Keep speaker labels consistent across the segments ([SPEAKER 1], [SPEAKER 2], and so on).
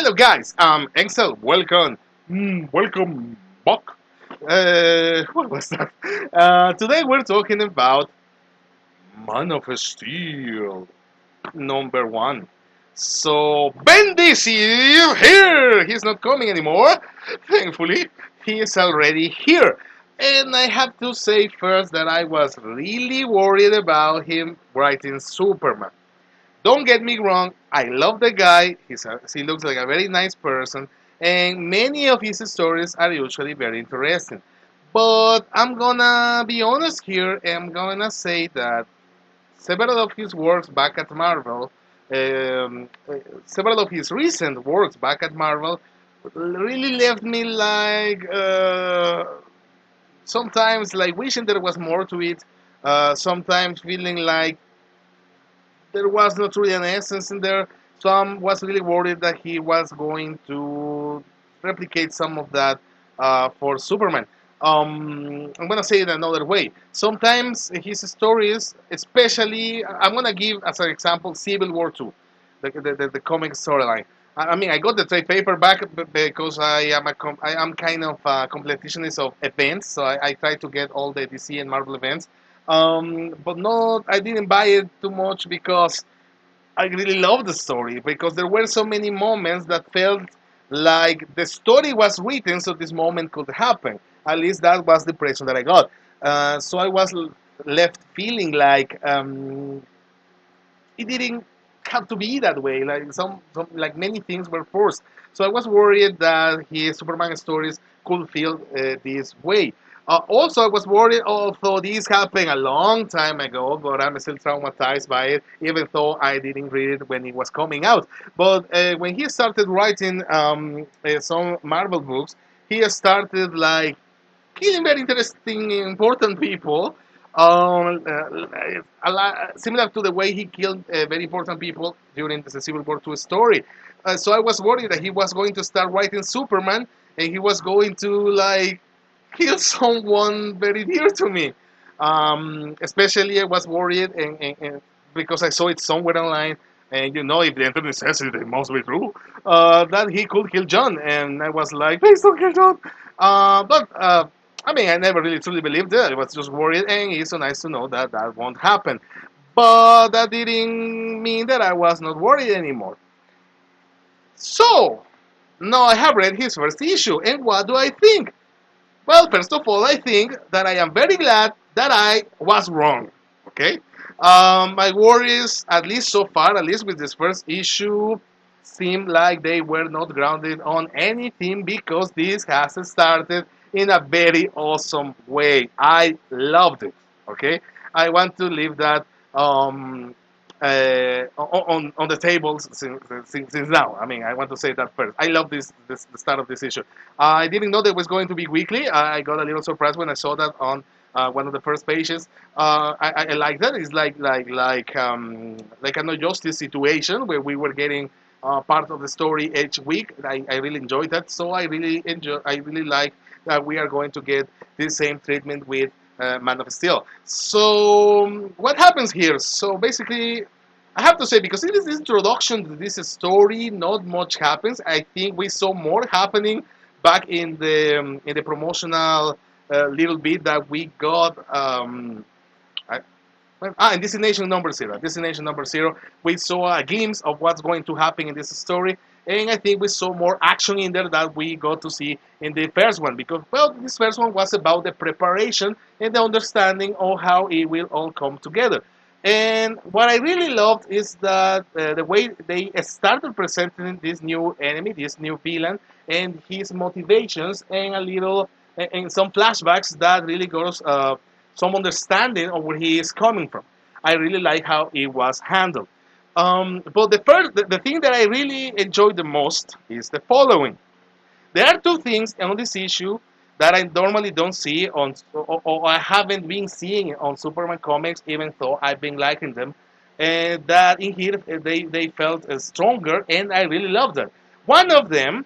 [SPEAKER 1] Hello, guys. Excel, welcome. Welcome back. What was that? Today we're talking about Man of Steel #1. So Bendis is here. He's not coming anymore. Thankfully, he is already here. And I have to say first that I was really worried about him writing Superman. Don't get me wrong, I love the guy. He looks like a very nice person, and many of his stories are usually very interesting. But I'm gonna be honest here, and I'm gonna say that several of his works back at Marvel, um, uh, several of his recent works back at Marvel, really left me like sometimes like wishing there was more to it. Sometimes feeling like there was not really an essence in there. So I was really worried that he was going to replicate some of that for Superman. I'm gonna say it another way. Sometimes his stories, especially, I'm gonna give as an example Civil War 2, the comic storyline. I mean, I got the trade paperback because I am kind of a completionist of events, so I try to get all the DC and Marvel events. But no, I didn't buy it too much because I really love the story because there were so many moments that felt like the story was written so this moment could happen. At least that was the impression that I got. So I was left feeling like it didn't have to be that way. Like some like many things were forced. So I was worried that his Superman stories could feel this way. Also, I was worried, although this happened a long time ago, but I'm still traumatized by it, even though I didn't read it when it was coming out. But when he started writing some Marvel books, he started like killing very interesting, important people. Similar to the way he killed very important people during the Civil War II story. So I was worried that he was going to start writing Superman and he was going to like kill someone very dear to me. Especially I was worried and because I saw it somewhere online. And you know, if the internet says it, it must be true. That he could kill John, and I was like, please don't kill John. But I mean, I never really truly believed it. I was just worried, and it's so nice to know that that won't happen. But that didn't mean that I was not worried anymore. So, now I have read his first issue, and what do I think? Well, first of all, I think that I am very glad that I was wrong. Okay? My worries, at least so far, at least with this first issue, seem like they were not grounded on anything because this has started in a very awesome way. I loved it. Okay? I want to leave that on the tables since now. I mean, I want to say that first. I love this the start of this issue. I didn't know that it was going to be weekly. I got a little surprised when I saw that on one of the first pages. I like that. It's like a no justice situation where we were getting part of the story each week. I really enjoyed that. So I really enjoy. I really like that we are going to get this same treatment with Man of Steel. So what happens here? So basically, I have to say because it is this introduction to this story, not much happens. I think we saw more happening back in the promotional little bit that we got. In Destination Number Zero. Destination Number Zero, we saw a glimpse of what's going to happen in this story, and I think we saw more action in there that we got to see in the first one because, well, this first one was about the preparation and the understanding of how it will all come together. And what I really loved is that the way they started presenting this new enemy, this new villain, and his motivations, and a little, and some flashbacks that really goes some understanding of where he is coming from. I really like how it was handled. But the thing that I really enjoyed the most is the following. There are two things on this issue that I normally don't see on, or I haven't been seeing on Superman comics, even though I've been liking them. And that in here they felt stronger, and I really love that. One of them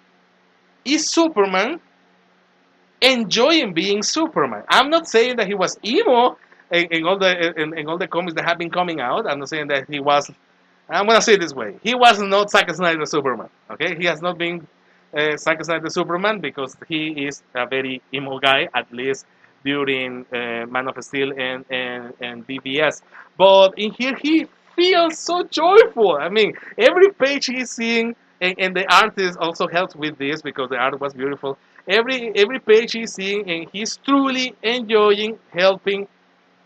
[SPEAKER 1] is Superman enjoying being Superman. I'm not saying that he was emo in all the comics that have been coming out. I'm not saying that he was I'm gonna say it this way: he was not Zack Snyder Superman. Okay, he has not been Zack Snyder Superman because he is a very emo guy, at least during Man of Steel and BVS. But in here, he feels so joyful. I mean, every page he's seeing, and the artist also helps with this because the art was beautiful. Every page he's seeing, and he's truly enjoying helping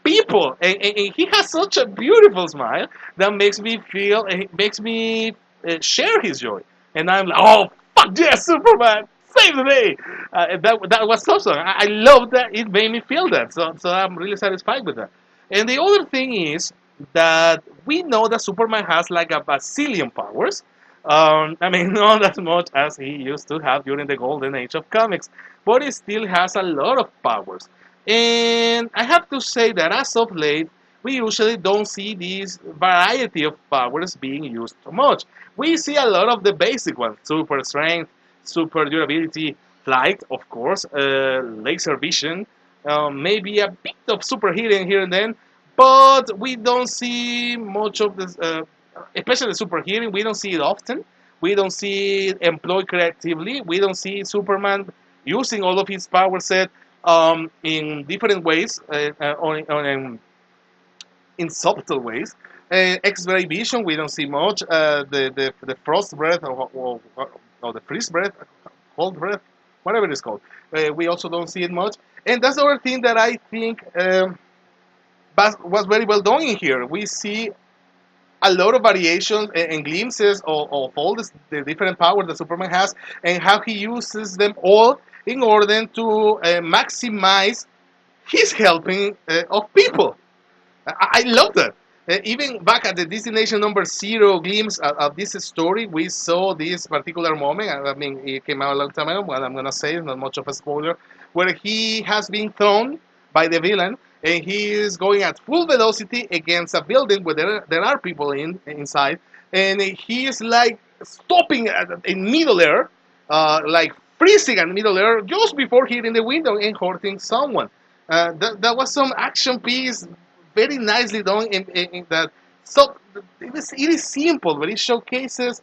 [SPEAKER 1] people, and he has such a beautiful smile that makes me feel, it makes me share his joy, and I'm like, oh fuck yes, Superman, save the day. That was awesome. I love that. It made me feel that, so I'm really satisfied with that. And the other thing is that we know that Superman has like a bazillion powers. I mean, not as much as he used to have during the golden age of comics, but he still has a lot of powers. And I have to say that as of late, we usually don't see this variety of powers being used so much. We see a lot of the basic ones: super strength, super durability, flight, of course, laser vision, maybe a bit of super healing here and then, but we don't see much of this, especially super healing. We don't see it often. We don't see it employed creatively. We don't see Superman using all of his power set in different ways, in subtle ways. X-ray vision, we don't see much. The frost breath or the freeze breath, cold breath, whatever it's called. We also don't see it much. And that's the other thing that I think was very well done in here. We see a lot of variations and glimpses of all the different powers that Superman has and how he uses them all in order to maximize his helping of people. I love that. Even back at the Destination Number Zero glimpse of this story, we saw this particular moment. I mean, it came out a long time ago. What I'm gonna say is not much of a spoiler, where he has been thrown by the villain, and he is going at full velocity against a building where there are people inside, and he is like stopping in middle air, like freezing in middle air just before hitting the window and hurting someone. That was some action piece, very nicely done in that. So it is simple, but it showcases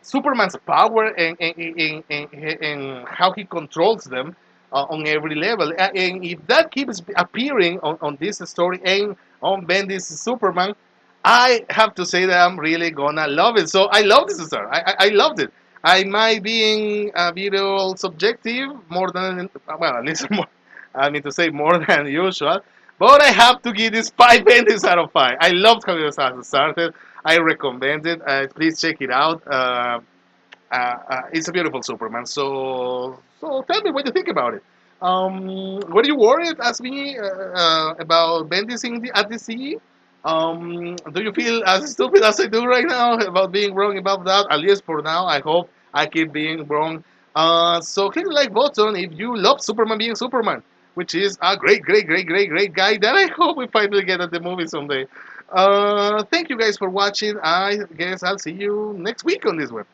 [SPEAKER 1] Superman's power and how he controls them on every level. And if that keeps appearing on this story and on Bendis Superman, I have to say that I'm really gonna love it. So I love this story. I loved it. I might be a little subjective, more than, well, at least more, I mean to say more than usual. But I have to give this 5 Bendis out of 5. I loved how it started. I recommend it. Please check it out. It's a beautiful Superman. So tell me what you think about it. Were you worried as me about Bendis at DC? Do you feel as stupid as I do right now about being wrong about that? At least for now, I hope I keep being wrong. So click the like button if you love Superman being Superman, which is a great, great, great, great, great guy that I hope we finally get at the movie someday. Thank you guys for watching. I guess I'll see you next week on this one.